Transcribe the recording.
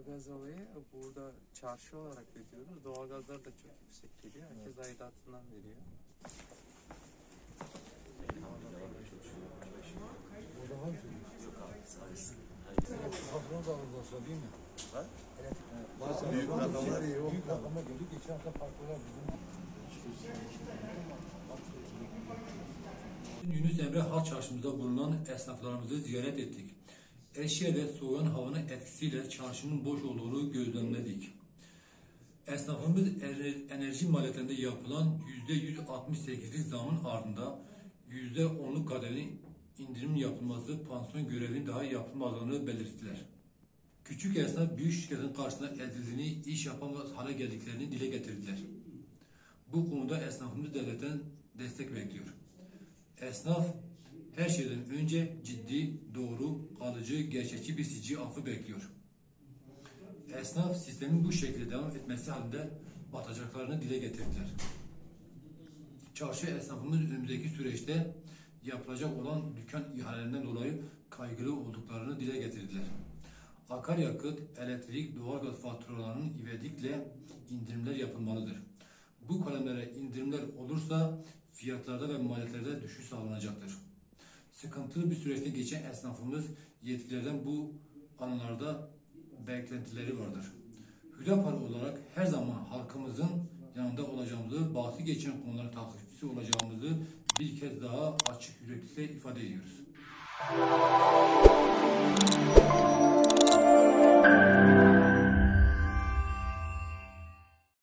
doğalgaz olayı burada çarşı olarak ödüyoruz. Doğalgazlar da çok yüksek geliyor. Herkes aidatından veriyor. Burada var mı? Patron da alırsa değil mi? Ha? Evet. Büyük rakamlar iyi oldu. Büyük rakama geldi. Geçen hafta patronlar bizim Yunus Emre Halk Çarşımızda bulunan esnaflarımızı ziyaret ettik. Eşeğde soğuyan havanın etkisiyle çarşının boş olduğunu gözlemledik. Esnafımız enerji maliyetlerinde yapılan %168'lik zamın ardında %10'luk kademeli indirim yapılması, pansiyon görevinin daha yapılmadığını belirttiler. Küçük esnaf büyük şirketin karşısında ezildiğini, iş yapamaz hale geldiklerini dile getirdiler. Bu konuda esnafımız devletten destek bekliyor. Esnaf her şeyden önce ciddi, doğru, kalıcı, gerçekçi bir sicil affı bekliyor. Esnaf sistemin bu şekilde devam etmesi halinde batacaklarını dile getirdiler. Çarşı esnafımız önümüzdeki süreçte yapılacak olan dükkan ihalelerinden dolayı kaygılı olduklarını dile getirdiler. Akaryakıt, elektrik, doğalgaz faturalarının ivedilikle indirimler yapılmalıdır. Bu kalemlere indirimler olursa fiyatlarda ve maliyetlerde düşüş sağlanacaktır. Sıkıntılı bir süreçte geçen esnafımız yetkililerden bu alanlarda beklentileri vardır. Hüdapar olarak her zaman halkımızın yanında olacağımızı, bahsi geçen konuların takipçisi olacağımızı bir kez daha açık yüreklilikle ifade ediyoruz.